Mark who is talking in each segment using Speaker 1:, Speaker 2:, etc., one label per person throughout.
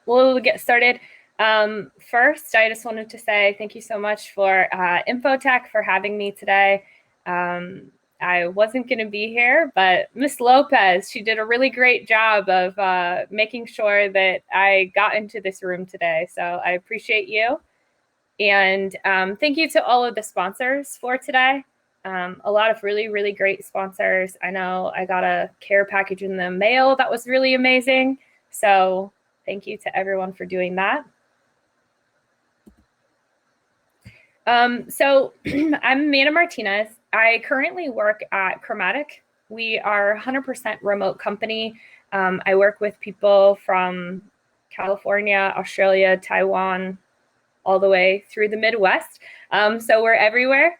Speaker 1: We'll get started. First, I just wanted to say thank you so much for Infotec for having me today. I wasn't going to be here, but Miss Lopez, she did a really great job of making sure that I got into this room today. So I appreciate you. And thank you to all of the sponsors for today. A lot of really, really great sponsors. I know I got a care package in the mail that was really amazing. So thank you to everyone for doing that. So I'm Amanda Martinez. I currently work at Chromatic. We are a 100% remote company. I work with people from California, Australia, Taiwan, all the way through the Midwest. So we're everywhere.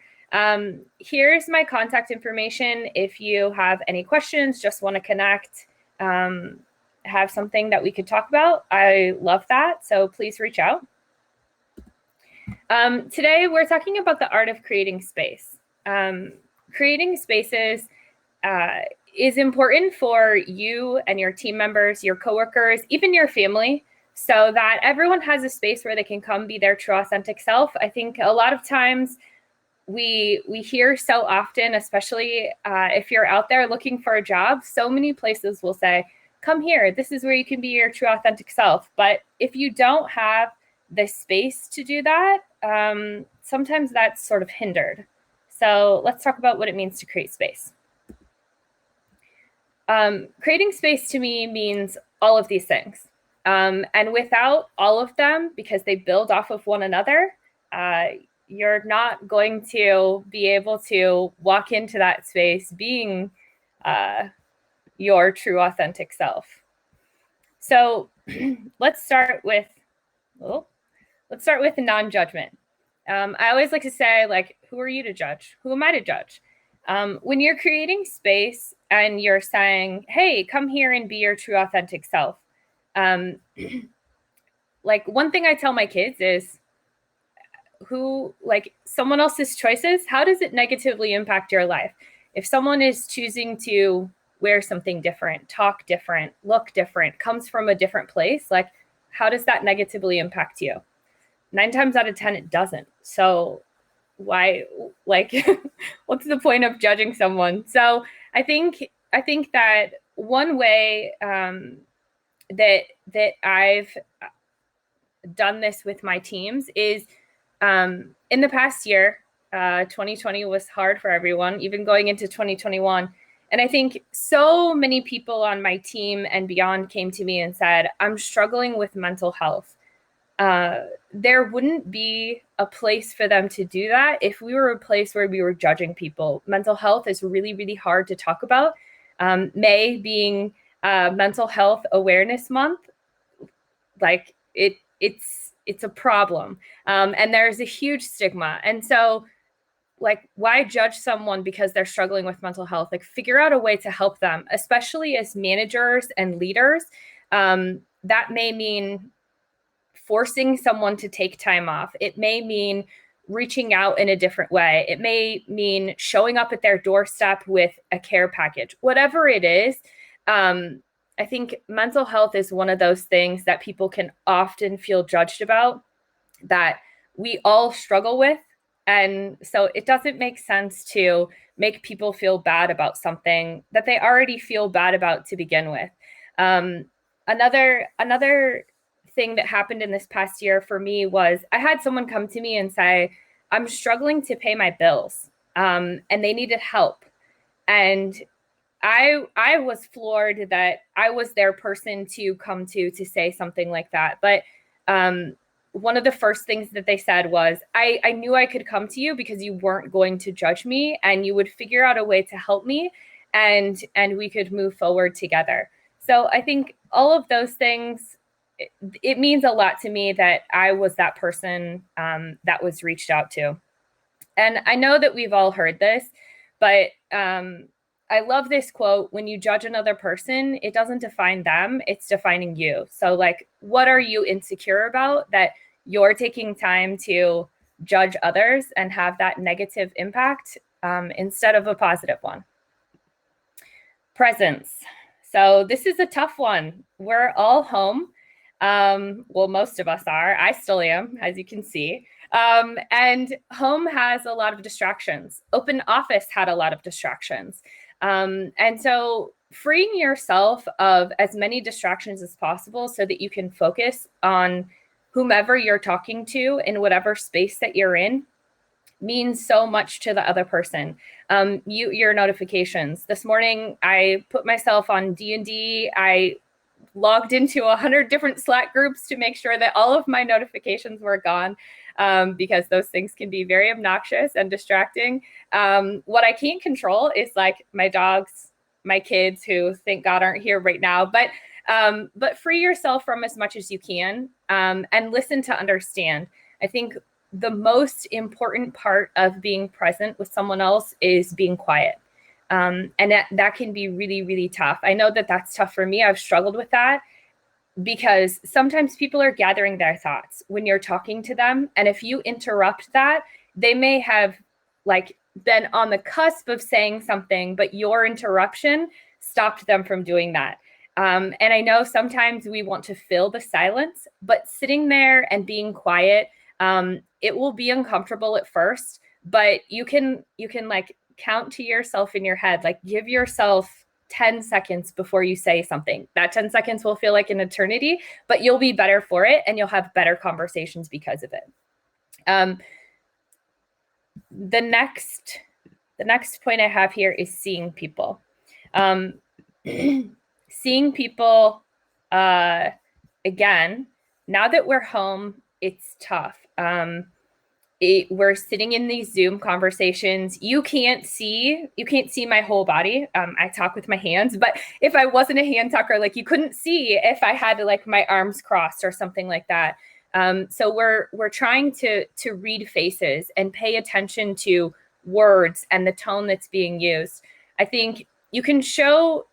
Speaker 1: Here's my contact information. If you have any questions, just want to connect, have something that we could talk about, I love that. So please reach out. Today, we're talking about the art of creating space. Creating spaces is important for you and your team members, your coworkers, even your family, so that everyone has a space where they can come be their true authentic self. I think a lot of times we hear so often, especially if you're out there looking for a job, so many places will say, come here, this is where you can be your true authentic self. But if you don't have the space to do that, sometimes that's sort of hindered. So let's talk about what it means to create space. Creating space to me means all of these things. And without all of them, because they build off of one another, you're not going to be able to walk into that space being your true authentic self. So let's start with non-judgment. I always like to say, like, who are you to judge? Who am I to judge? When you're creating space and you're saying, hey, come here and be your true authentic self. Like, one thing I tell my kids is, someone else's choices, how does it negatively impact your life? If someone is choosing to wear something different, talk different, look different, comes from a different place, like, how does that negatively impact you? 9 times out of 10, it doesn't. So why, like, what's the point of judging someone? So I think that one way that I've done this with my teams is in the past year, 2020 was hard for everyone, even going into 2021. And I think so many people on my team and beyond came to me and said, I'm struggling with mental health. There wouldn't be a place for them to do that if we were a place where we were judging people. Mental health is really, really hard to talk about. May being Mental Health Awareness Month, like it's a problem. And there's a huge stigma. And so, like, why judge someone because they're struggling with mental health? Like, figure out a way to help them, especially as managers and leaders. That may mean forcing someone to take time off. It may mean reaching out in a different way. It may mean showing up at their doorstep with a care package. Whatever it is, I think mental health is one of those things that people can often feel judged about, that we all struggle with. And so it doesn't make sense to make people feel bad about something that they already feel bad about to begin with. Another thing that happened in this past year for me was I had someone come to me and say, I'm struggling to pay my bills, and they needed help. And I was floored that I was their person to come to say something like that. But one of the first things that they said was, I knew I could come to you because you weren't going to judge me and you would figure out a way to help me, and we could move forward together. So I think all of those things, it means a lot to me that I was that person that was reached out to. And I know that we've all heard this, but I love this quote: when you judge another person, it doesn't define them, it's defining you. So, like, what are you insecure about that you're taking time to judge others and have that negative impact instead of a positive one? Presence. So this is a tough one. We're all home. Well, most of us are. I still am, as you can see. And home has a lot of distractions. Open office had a lot of distractions. And so freeing yourself of as many distractions as possible so that you can focus on whomever you're talking to in whatever space that you're in means so much to the other person. Your notifications. This morning, I put myself on D&D. I logged into 100 different Slack groups to make sure that all of my notifications were gone, because those things can be very obnoxious and distracting. What I can't control is like my dogs, my kids, who thank God aren't here right now, but free yourself from as much as you can, and listen to understand. I think the most important part of being present with someone else is being quiet. And that can be really, really tough. I know that that's tough for me. I've struggled with that because sometimes people are gathering their thoughts when you're talking to them. And if you interrupt that, they may have like been on the cusp of saying something, but your interruption stopped them from doing that. And I know sometimes we want to fill the silence, but sitting there and being quiet, it will be uncomfortable at first, but you can like count to yourself in your head, like give yourself 10 seconds before you say something. That 10 seconds will feel like an eternity, but you'll be better for it and you'll have better conversations because of it. The next point I have here is seeing people. Seeing people, again, now that we're home, it's tough. We're sitting in these Zoom conversations. You can't see my whole body. I talk with my hands, but if I wasn't a hand talker, like you couldn't see if I had like my arms crossed or something like that. So we're trying to read faces and pay attention to words and the tone that's being used. I think you can show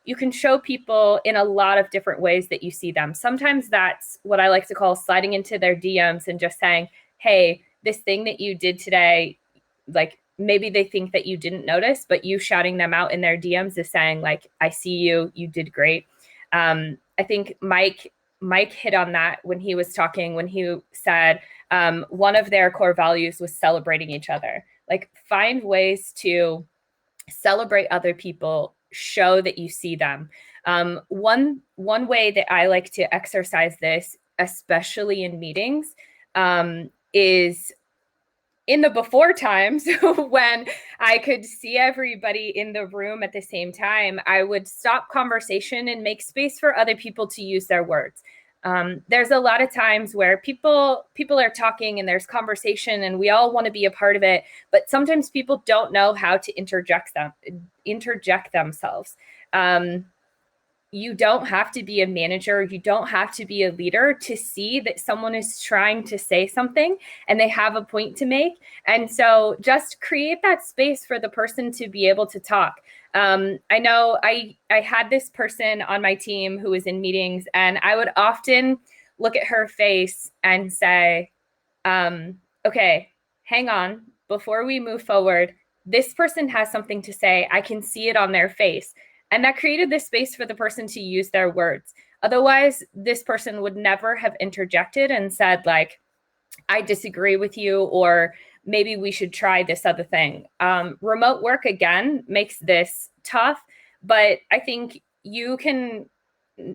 Speaker 1: people in a lot of different ways that you see them. Sometimes that's what I like to call sliding into their DMs and just saying, hey, this thing that you did today, like maybe they think that you didn't notice, but you shouting them out in their DMs is saying like, I see you, you did great. I think Mike hit on that when he was talking, when he said one of their core values was celebrating each other. Like find ways to celebrate other people, show that you see them. One way that I like to exercise this, especially in meetings, is in the before times when I could see everybody in the room at the same time, I would stop conversation and make space for other people to use their words. There's a lot of times where people are talking and there's conversation and we all want to be a part of it, but sometimes people don't know how to interject themselves. You don't have to be a manager. You don't have to be a leader to see that someone is trying to say something and they have a point to make. And so just create that space for the person to be able to talk. I know I had this person on my team who was in meetings, and I would often look at her face and say, okay, hang on, before we move forward, this person has something to say. I can see it on their face. And that created this space for the person to use their words. Otherwise, this person would never have interjected and said, like, I disagree with you, or maybe we should try this other thing. Remote work, again, makes this tough, but I think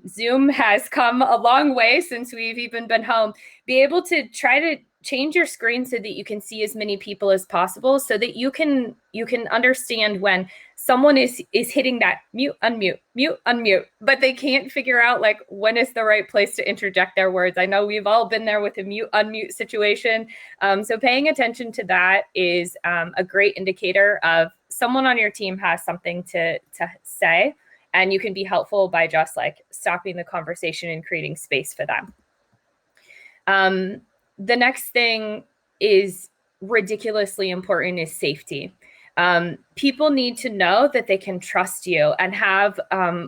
Speaker 1: Zoom has come a long way since we've even been home. Be able to try to change your screen so that you can see as many people as possible, so that you can understand when someone is hitting that mute, unmute, but they can't figure out like when is the right place to interject their words. I know we've all been there with a mute, unmute situation. So paying attention to that is a great indicator of someone on your team has something to say, and you can be helpful by just like stopping the conversation and creating space for them. The next thing is ridiculously important is safety. People need to know that they can trust you and have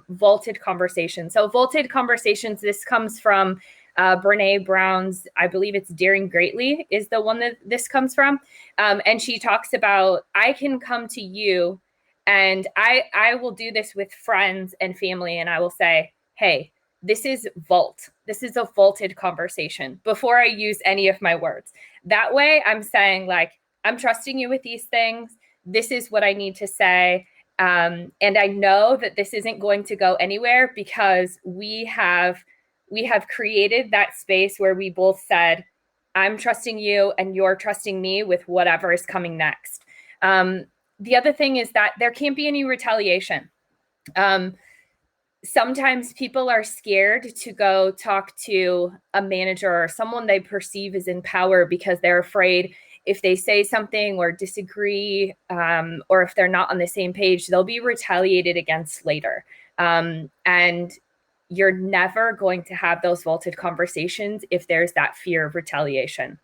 Speaker 1: vaulted conversations. So vaulted conversations, this comes from Brene Brown's, I believe it's Daring Greatly is the one that this comes from. And she talks about, I can come to you and I will do this with friends and family. And I will say, hey, this is vault. this is a vaulted conversation before I use any of my words. That way I'm saying like, I'm trusting you with these things. This is what I need to say. And I know that this isn't going to go anywhere because we have created that space where we both said, I'm trusting you and you're trusting me with whatever is coming next. The other thing is that there can't be any retaliation. Sometimes people are scared to go talk to a manager or someone they perceive as in power because they're afraid if they say something or disagree, or if they're not on the same page, they'll be retaliated against later. And you're never going to have those vaulted conversations if there's that fear of retaliation.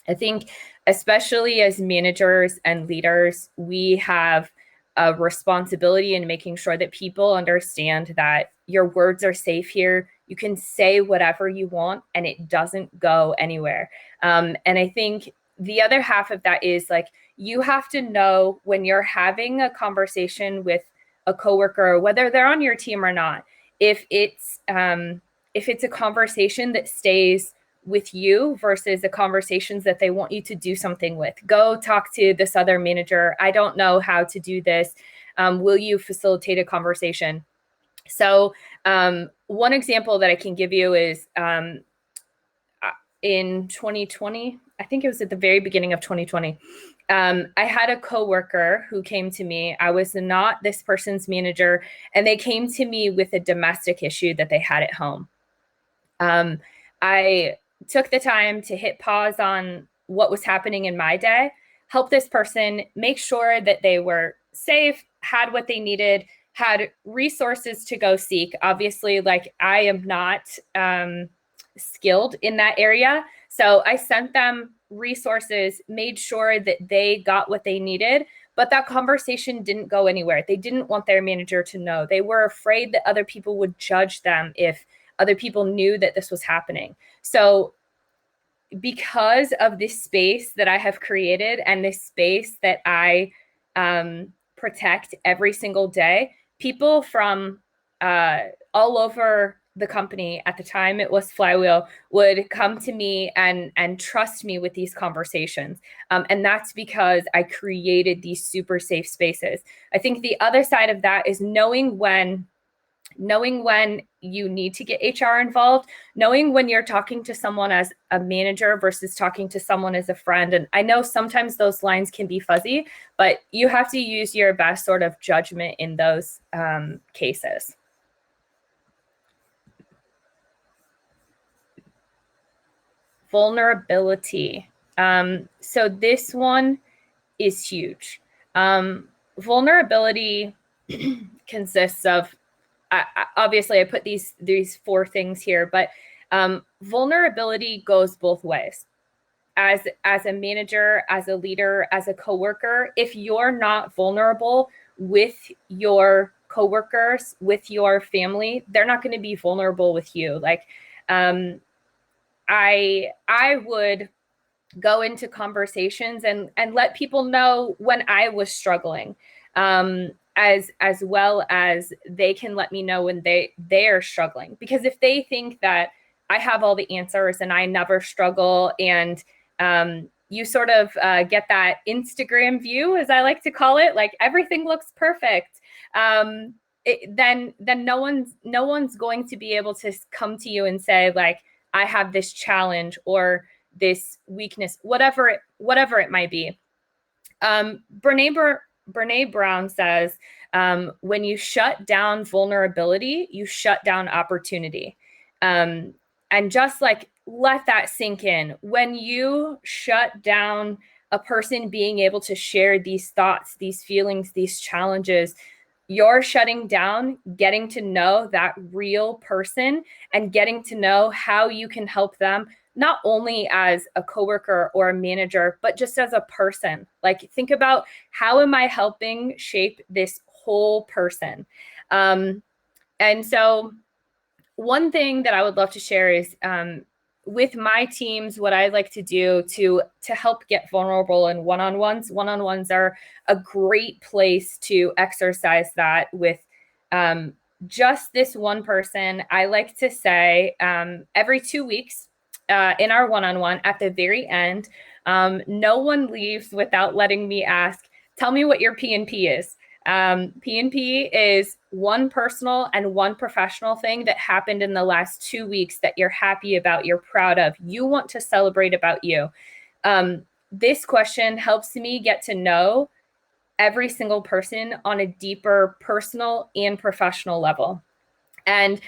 Speaker 1: I think, especially as managers and leaders, we have a responsibility in making sure that people understand that your words are safe here. You can say whatever you want and it doesn't go anywhere. And I think the other half of that is like, you have to know when you're having a conversation with a coworker, whether they're on your team or not, if it's a conversation that stays with you versus the conversations that they want you to do something with. Go talk to this other manager. I don't know how to do this. Will you facilitate a conversation? So one example that I can give you is in 2020, I think it was at the very beginning of 2020, I had a coworker who came to me. I was not this person's manager, and they came to me with a domestic issue that they had at home. I took the time to hit pause on what was happening in my day, help this person make sure that they were safe, had what they needed, had resources to go seek. Obviously, like I am not skilled in that area. So I sent them resources, made sure that they got what they needed, but that conversation didn't go anywhere. They didn't want their manager to know. They were afraid that other people would judge them if other people knew that this was happening. So because of this space that I have created and this space that I protect every single day, people from all over the company, at the time it was Flywheel, would come to me and trust me with these conversations. And that's because I created these super safe spaces. I think the other side of that is knowing when you need to get HR involved, knowing when you're talking to someone as a manager versus talking to someone as a friend. And I know sometimes those lines can be fuzzy, but you have to use your best sort of judgment in those cases. Vulnerability. So this one is huge. Vulnerability consists of, obviously I put these 4 things here, but vulnerability goes both ways. As a manager, as a leader, as a coworker, if you're not vulnerable with your coworkers, with your family, they're not going to be vulnerable with you. Like I would go into conversations and let people know when I was struggling, as well as they can let me know when they are struggling. Because if they think that I have all the answers and I never struggle, and you sort of get that Instagram view, as I like to call it, like everything looks perfect, then no one's going to be able to come to you and say like, I have this challenge or this weakness, whatever it might be. Brene Brown says, when you shut down vulnerability, you shut down opportunity. And just like, let that sink in. When you shut down a person being able to share these thoughts, these feelings, these challenges, you're shutting down getting to know that real person and getting to know how you can help them, not only as a coworker or a manager, but just as a person. Like, think about, how am I helping shape this whole person? And so one thing that I would love to share is, with my teams, what I like to do to help get vulnerable in one-on-ones. One-on-ones are a great place to exercise that with just this one person. I like to say every 2 weeks in our one-on-one at the very end, no one leaves without letting me ask, tell me what your P&P is. P&P is one personal and one professional thing that happened in the last 2 weeks that you're happy about, you're proud of, you want to celebrate about you. This question helps me get to know every single person on a deeper personal and professional level. And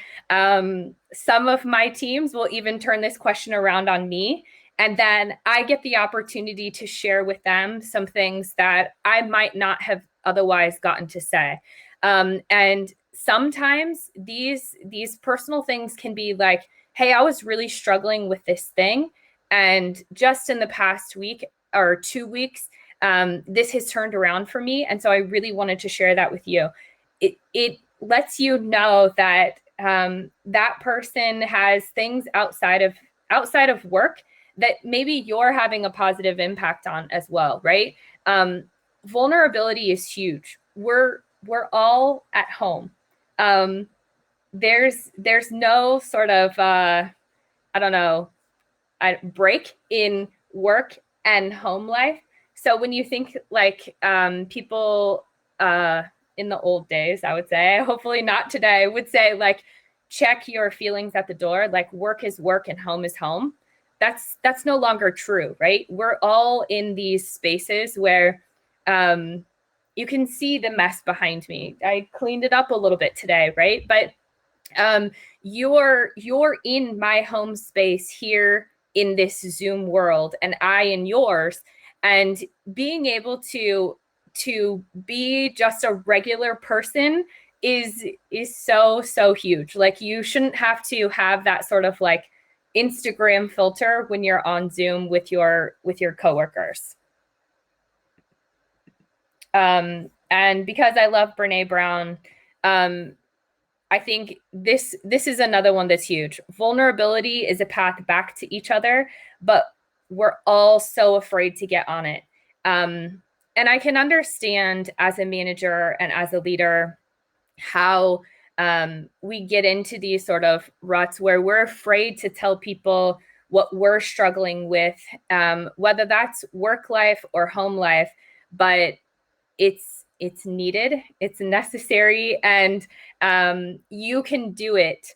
Speaker 1: some of my teams will even turn this question around on me. And then I get the opportunity to share with them some things that I might not have otherwise gotten to say. And sometimes these personal things can be like, hey, I was really struggling with this thing. And just in the past week or 2 weeks, this has turned around for me. And so I really wanted to share that with you. It lets you know that that person has things outside of work that maybe you're having a positive impact on as well, right? Vulnerability is huge. We're all at home. There's no sort of I don't know, break in work and home life. So when you think like people in the old days, I would say, hopefully not today, would say like, check your feelings at the door, like work is work and home is home. That's no longer true, right? We're all in these spaces where you can see the mess behind me. I cleaned it up a little bit today, right? But you're in my home space here in this Zoom world, and I in yours, and being able to be just a regular person is so huge. Like, you shouldn't have to have that sort of like Instagram filter when you're on Zoom with your coworkers. And because I love Brene Brown, I think this is another one that's huge. Vulnerability is a path back to each other, but we're all so afraid to get on it. And I can understand as a manager and as a leader how we get into these sort of ruts where we're afraid to tell people what we're struggling with, whether that's work life or home life, but it's needed, it's necessary, and you can do it.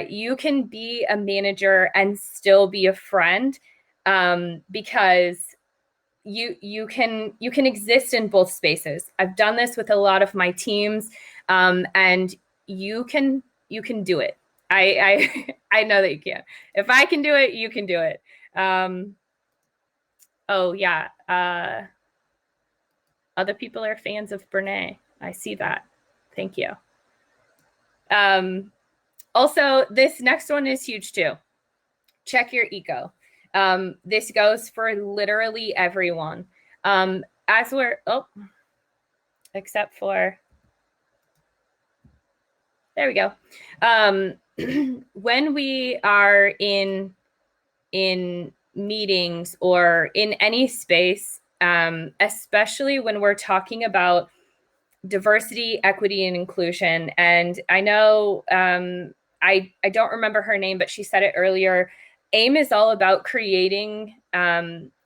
Speaker 1: You can be a manager and still be a friend, because you can exist in both spaces. I've done this with a lot of my teams, and you can do it. I know that you can. If I can do it, you can do it. Oh yeah. Other people are fans of Brene. I see that. Thank you. Also, this next one is huge too. Check your ego. This goes for literally everyone. As we're, except for, there we go. When we are in meetings or in any space, especially when we're talking about diversity, equity, and inclusion. And I know I don't remember her name, but she said it earlier. AIM is all about creating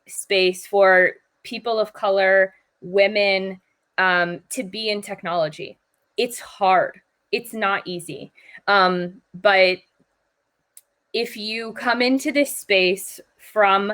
Speaker 1: space for people of color, women, to be in technology. It's hard. It's not easy. But if you come into this space from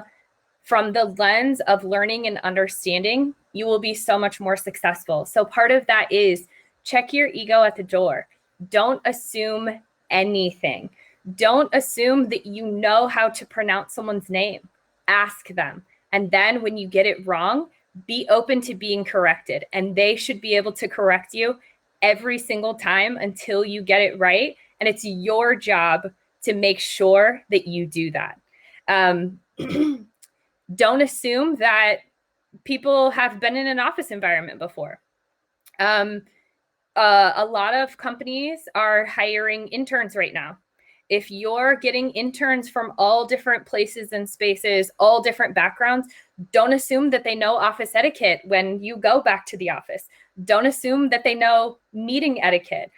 Speaker 1: the lens of learning and understanding, you will be so much more successful. So part of that is check your ego at the door. Don't assume anything. Don't assume that you know how to pronounce someone's name. Ask them. And then when you get it wrong, be open to being corrected. And they should be able to correct you every single time until you get it right. And it's your job to make sure that you do that. Don't assume that people have been in an office environment before. A lot of companies are hiring interns right now. If you're getting interns from all different places and spaces, all different backgrounds, don't assume that they know office etiquette when you go back to the office. Don't assume that they know meeting etiquette.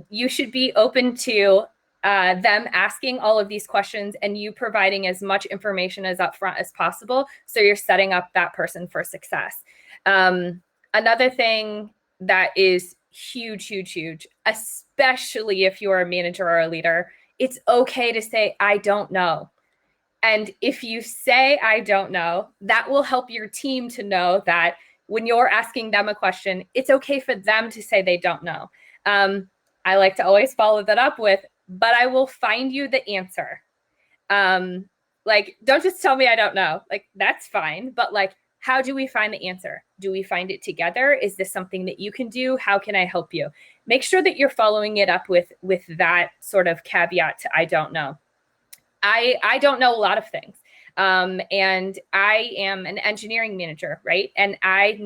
Speaker 1: you should be open to them asking all of these questions and you providing as much information as upfront as possible, so you're setting up that person for success. Another thing that is huge, huge, huge, especially if you're a manager or a leader, it's okay to say, I don't know. And if you say, I don't know, that will help your team to know that when you're asking them a question, it's okay for them to say they don't know. I like to always follow that up with, but I will find you the answer. Like, don't just tell me I don't know. Like, that's fine. But like, how do we find the answer? Do we find it together? Is this something that you can do? How can I help you? Make sure that you're following it up with that sort of caveat to I don't know. I don't know a lot of things. And I am an engineering manager, right? And I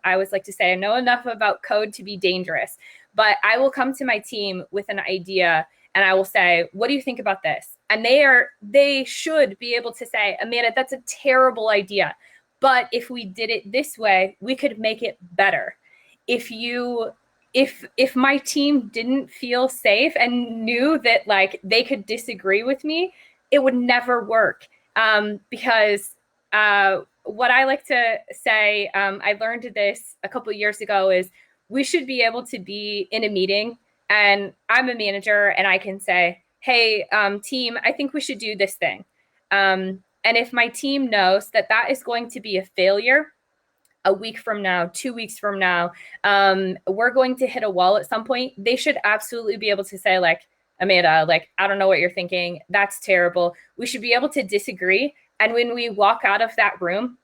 Speaker 1: always like to say, I know enough about code to be dangerous, but I will come to my team with an idea and I will say, what do you think about this? And they should be able to say, Amanda, that's a terrible idea. But if we did it this way, we could make it better. If my team didn't feel safe and knew that like they could disagree with me, it would never work. Because what I like to say, I learned this a couple of years ago, is we should be able to be in a meeting and I'm a manager and I can say, hey, team, I think we should do this thing. And if my team knows that that is going to be a failure, a week from now, 2 weeks from now, we're going to hit a wall at some point, they should absolutely be able to say like, Amanda, like, I don't know what you're thinking. That's terrible. We should be able to disagree. And when we walk out of that room,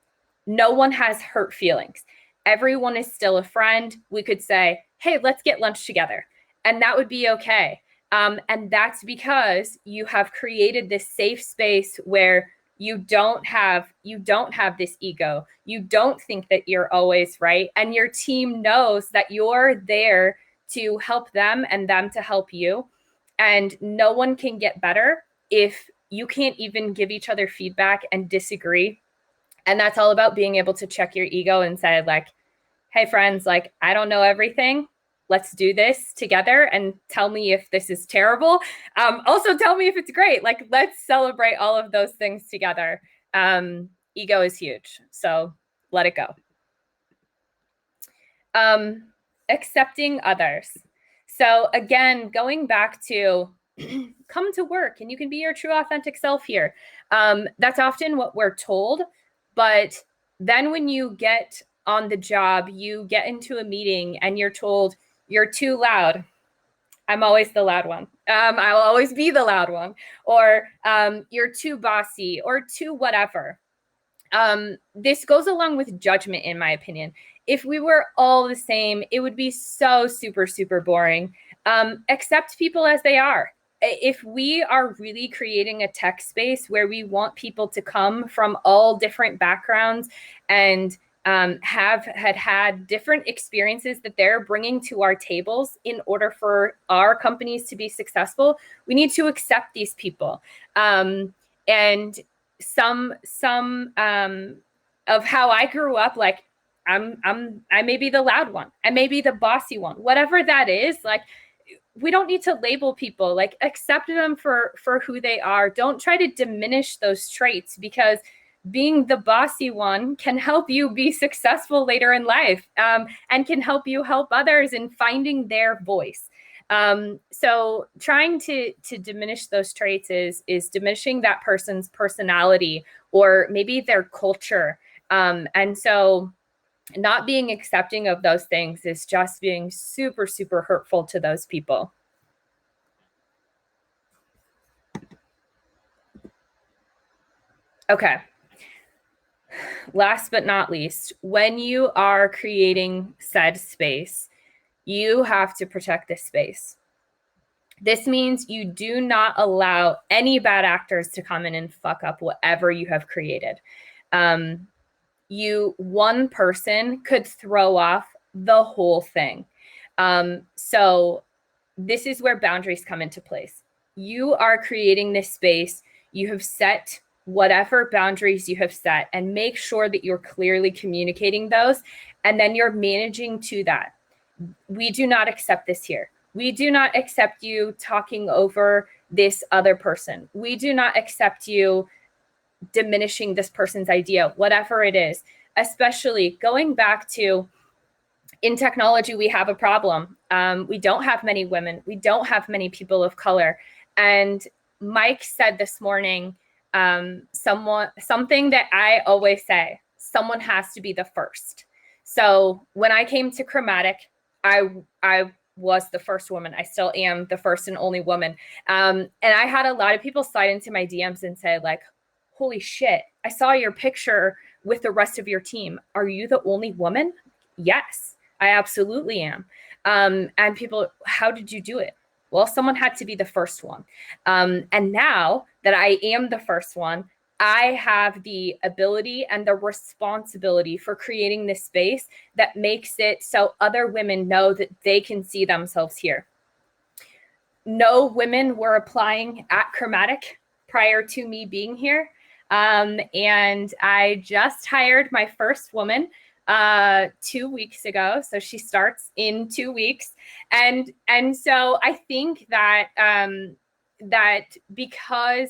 Speaker 1: no one has hurt feelings. Everyone is still a friend. We could say, hey, let's get lunch together. And that would be okay. And that's because you have created this safe space where you don't have this ego. You don't think that you're always right. And your team knows that you're there to help them and them to help you. And no one can get better if you can't even give each other feedback and disagree. And that's all about being able to check your ego and say like, hey friends, like, I don't know everything. Let's do this together and tell me if this is terrible. Also tell me if it's great. Like, let's celebrate all of those things together. Ego is huge. So let it go. Accepting others. So again, going back to come to work and you can be your true authentic self here. That's often what we're told, but then when you get on the job, you get into a meeting and you're told you're too loud. I'm always the loud one. I will always be the loud one. Or you're too bossy or too whatever. This goes along with judgment, in my opinion. If we were all the same, it would be so super, super boring. Accept people as they are. If we are really creating a tech space where we want people to come from all different backgrounds and have had different experiences that they're bringing to our tables in order for our companies to be successful, we need to accept these people. And some of how I grew up, like I may be the loud one, I may be the bossy one, whatever that is. Like, we don't need to label people. Like, accept them for who they are. Don't try to diminish those traits, because being the bossy one can help you be successful later in life, and can help you help others in finding their voice. So trying to diminish those traits is diminishing that person's personality or maybe their culture. And so not being accepting of those things is just being super, super hurtful to those people. Okay. Last but not least, when you are creating said space, you have to protect this space. This means you do not allow any bad actors to come in and fuck up whatever you have created. One person could throw off the whole thing. So this is where boundaries come into place. You are creating this space. You have set whatever boundaries you have set, and make sure that you're clearly communicating those, and then you're managing to that. We do not accept this here. We do not accept you talking over this other person. We do not accept you diminishing this person's idea, whatever it is. Especially going back to, in technology, we have a problem. We don't have many women. We don't have many people of color. And Mike said this morning, something that I always say, someone has to be the first. So when I came to Chromatic, I was the first woman. I still am the first and only woman. And I had a lot of people slide into my DMs and say, like, holy shit, I saw your picture with the rest of your team. Are you the only woman? Yes, I absolutely am. And people, how did you do it? Well, someone had to be the first one. And now that I am the first one, I have the ability and the responsibility for creating this space that makes it so other women know that they can see themselves here. No women were applying at Chromatic prior to me being here. And I just hired my first woman 2 weeks ago. So she starts in 2 weeks. And so I think that that because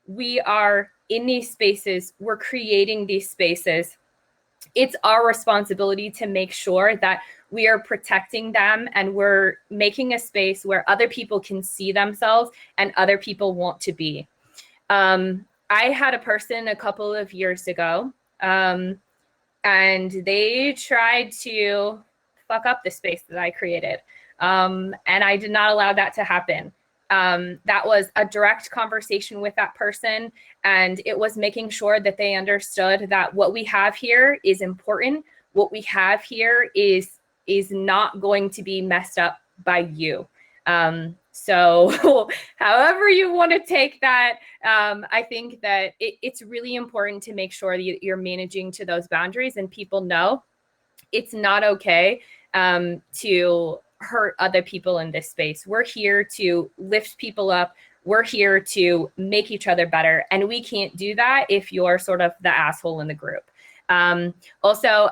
Speaker 1: we are in these spaces, we're creating these spaces, it's our responsibility to make sure that we are protecting them and we're making a space where other people can see themselves and other people want to be. I had a person a couple of years ago, and they tried to fuck up the space that I created. And I did not allow that to happen. That was a direct conversation with that person, and it was making sure that they understood that what we have here is important. What we have here is not going to be messed up by you. So however you want to take that, I think that it's really important to make sure that you're managing to those boundaries and people know it's not okay to hurt other people in this space. We're here to lift people up. We're here to make each other better. And we can't do that if you're sort of the asshole in the group. Also,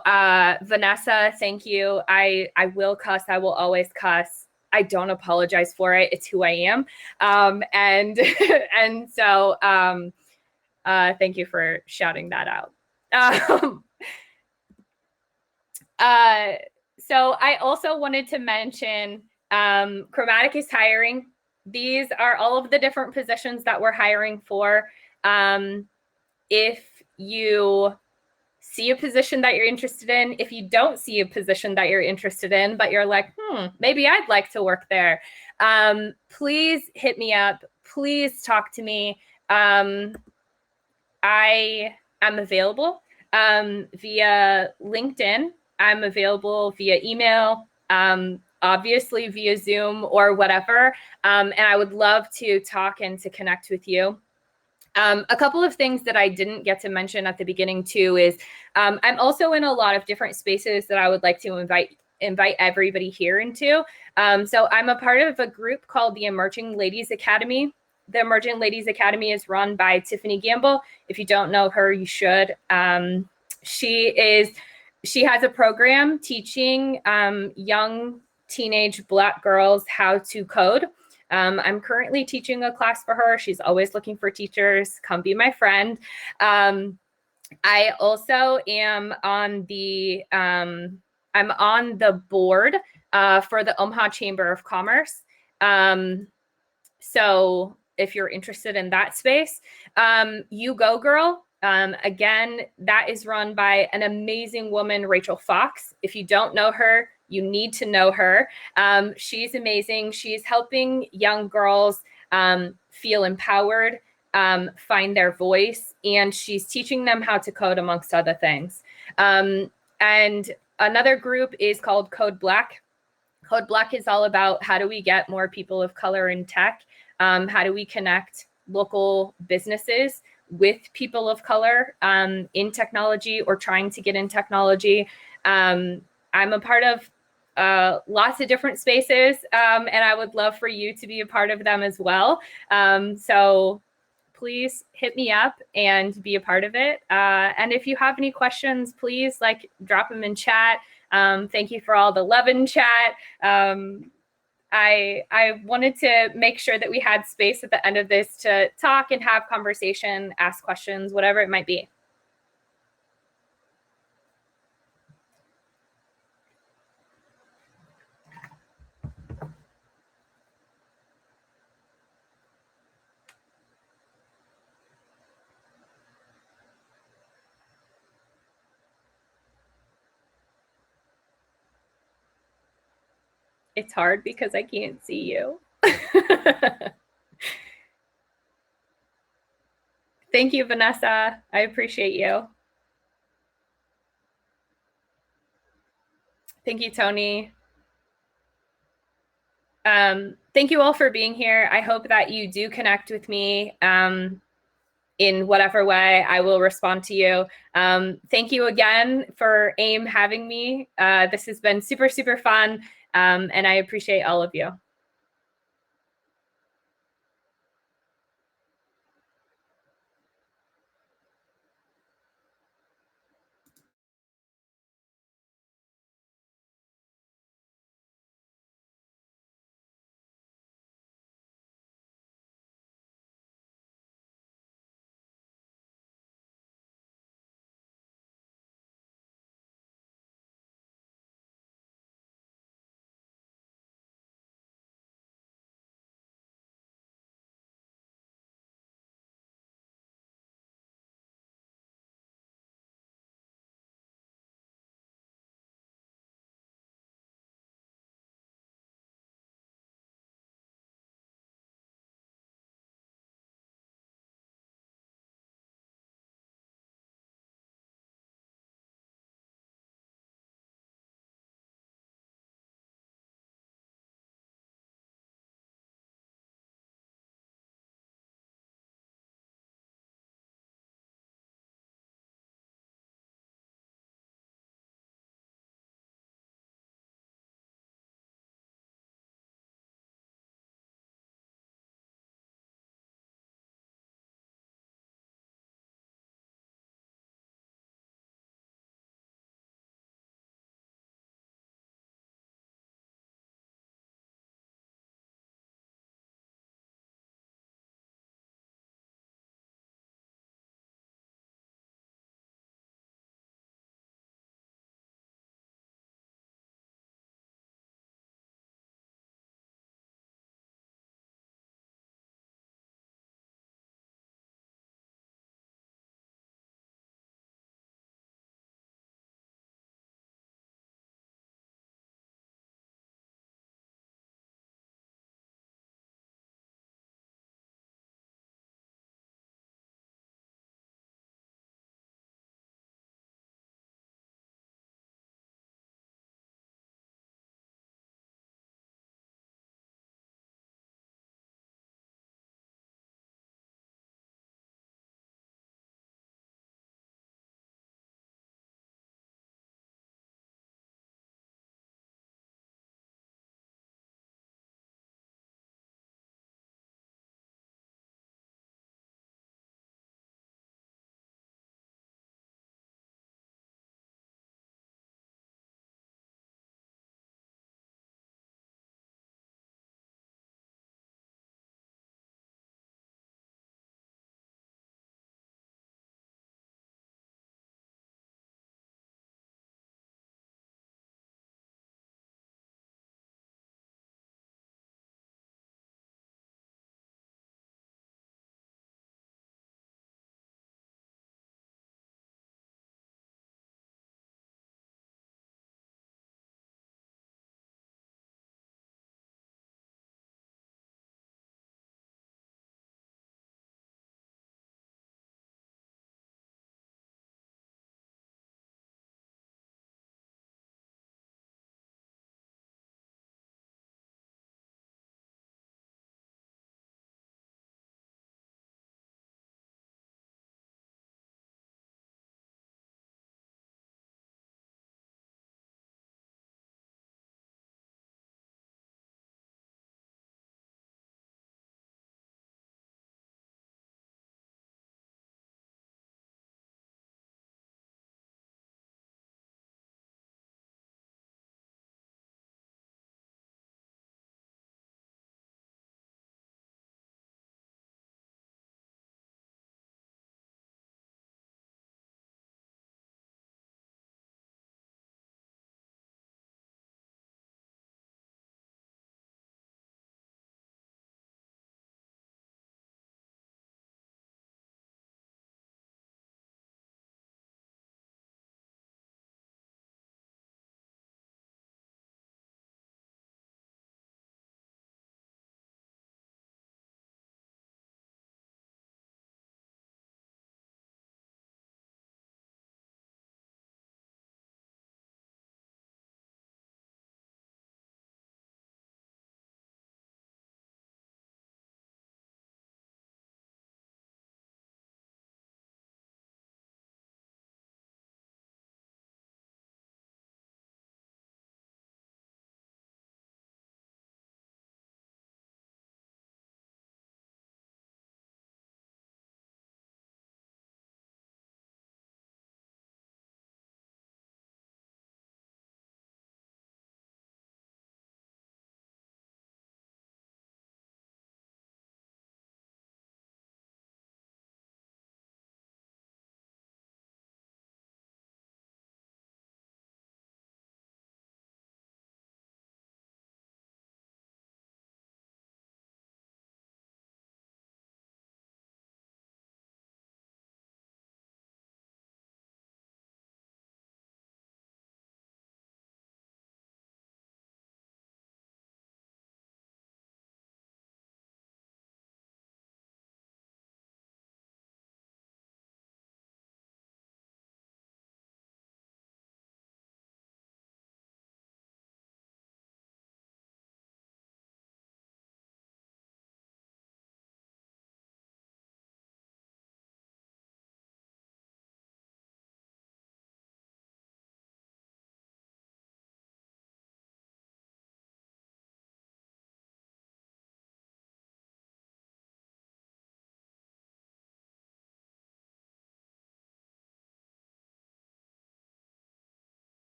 Speaker 1: Vanessa, thank you. I will cuss. I will always cuss. I don't apologize for it. It's who I am. And so thank you for shouting that out. So I also wanted to mention Chromatic is hiring. These are all of the different positions that we're hiring for. If you see a position that you're interested in, if you don't see a position that you're interested in, but you're like, maybe I'd like to work there, please hit me up. Please talk to me. I am available via LinkedIn. I'm available via email, obviously via Zoom or whatever. And I would love to talk and to connect with you. A couple of things that I didn't get to mention at the beginning too is I'm also in a lot of different spaces that I would like to invite everybody here into. So I'm a part of a group called the Emerging Ladies Academy. The Emerging Ladies Academy is run by Tiffany Gamble. If you don't know her, you should. She has a program teaching young teenage Black girls how to code. I'm currently teaching a class for her. She's always looking for teachers. Come be my friend. I also am on the I'm on the board for the Omaha Chamber of Commerce. So if you're interested in that space, you go, girl. Again, that is run by an amazing woman, Rachel Fox. If you don't know her, you need to know her. She's amazing. She's helping young girls feel empowered, find their voice, and she's teaching them how to code, amongst other things. And another group is called Code Black. Code Black is all about how do we get more people of color in tech? How do we connect local businesses with people of color in technology or trying to get in technology? I'm a part of lots of different spaces, and I would love for you to be a part of them as well. So please hit me up and be a part of it. And if you have any questions, please drop them in chat. Thank you for all the love in chat. I wanted to make sure that we had space at the end of this to talk and have conversation, ask questions, whatever it might be. It's hard because I can't see you. Thank you, Vanessa. I appreciate you. Thank you, Tony. Thank you all for being here. I hope that you do connect with me in whatever way. I will respond to you. Thank you again for AIM having me. This has been super, super fun, and I appreciate all of you.